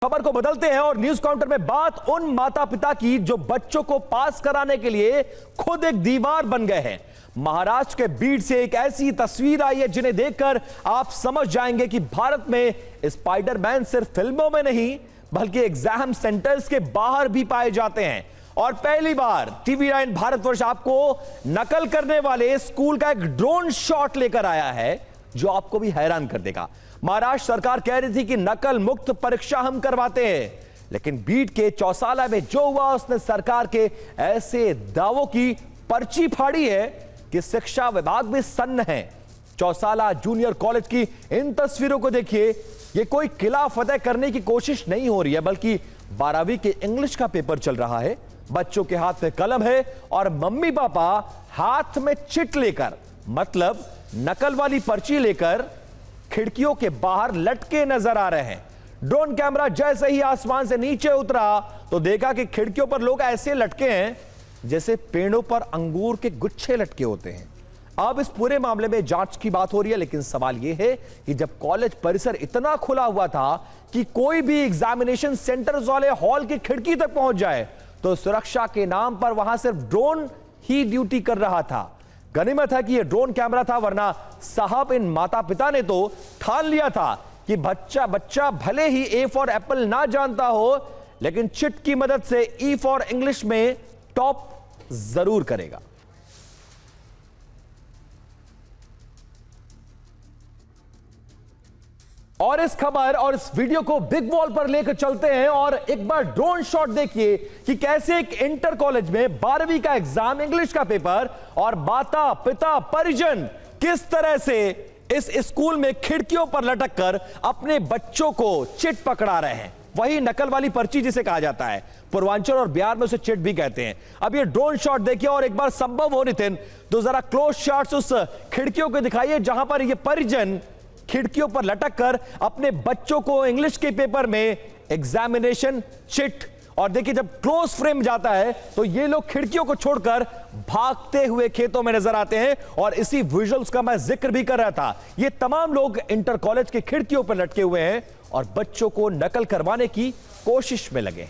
खबर को बदलते हैं और न्यूज काउंटर में बात उन माता पिता की जो बच्चों को पास कराने के लिए खुद एक दीवार बन गए हैं। महाराष्ट्र के बीड से एक ऐसी तस्वीर आई है जिन्हें देखकर आप समझ जाएंगे कि भारत में स्पाइडरमैन सिर्फ फिल्मों में नहीं बल्कि एग्जाम सेंटर्स के बाहर भी पाए जाते हैं। और पहली बार TV9 भारतवर्ष आपको नकल करने वाले स्कूल का एक ड्रोन शॉट लेकर आया है जो आपको भी हैरान कर देगा। महाराष्ट्र सरकार कह रही थी कि नकल मुक्त परीक्षा हम करवाते हैं, लेकिन बीड के चौसाला में जो हुआ उसने सरकार के ऐसे दावों की पर्ची फाड़ी है कि शिक्षा विभाग भी सन्न है। चौसाला जूनियर कॉलेज की इन तस्वीरों को देखिए। यह कोई किला फतेह करने की कोशिश नहीं हो रही है बल्कि 12वीं के इंग्लिश का पेपर चल रहा है। बच्चों के हाथ में कलम है और मम्मी पापा हाथ में चिट लेकर, मतलब नकल वाली पर्ची लेकर खिड़कियों के बाहर लटके नजर आ रहे हैं। ड्रोन कैमरा जैसे ही आसमान से नीचे उतरा तो देखा कि खिड़कियों पर लोग ऐसे लटके हैं जैसे पेड़ों पर अंगूर के गुच्छे लटके होते हैं। अब इस पूरे मामले में जांच की बात हो रही है, लेकिन सवाल यह है कि जब कॉलेज परिसर इतना खुला हुआ था कि कोई भी एग्जामिनेशन सेंटर्स वाले हॉल की खिड़की तक पहुंच जाए तो सुरक्षा के नाम पर वहां सिर्फ ड्रोन ही ड्यूटी कर रहा था। गनीमत है कि यह ड्रोन कैमरा था, वरना साहब इन माता पिता ने तो ठान लिया था कि बच्चा भले ही ए फॉर एप्पल ना जानता हो लेकिन चिट की मदद से ई फॉर इंग्लिश में टॉप जरूर करेगा। और इस खबर और इस वीडियो को बिग वॉल पर लेकर चलते हैं और एक बार ड्रोन शॉट देखिए कि कैसे एक इंटर कॉलेज में 12वीं का एग्जाम, इंग्लिश का पेपर और माता पिता परिजन किस तरह से इस स्कूल में खिड़कियों पर लटक कर अपने बच्चों को चिट पकड़ा रहे हैं। वही नकल वाली पर्ची जिसे कहा जाता है, पूर्वांचल और बिहार में उसे चिट भी कहते हैं। अब ये ड्रोन शॉट देखिए और एक बार संभव हो नितिन तो जरा क्लोज शॉट्स उस खिड़कियों को दिखाइए जहां पर ये परिजन खिड़कियों पर लटक कर अपने बच्चों को इंग्लिश के पेपर में एग्जामिनेशन चिट, और देखिए जब क्लोज फ्रेम जाता है तो ये लोग खिड़कियों को छोड़कर भागते हुए खेतों में नजर आते हैं। और इसी विजुअल्स का मैं जिक्र भी कर रहा था। ये तमाम लोग इंटर कॉलेज के खिड़कियों पर लटके हुए हैं और बच्चों को नकल करवाने की कोशिश में लगे हैं।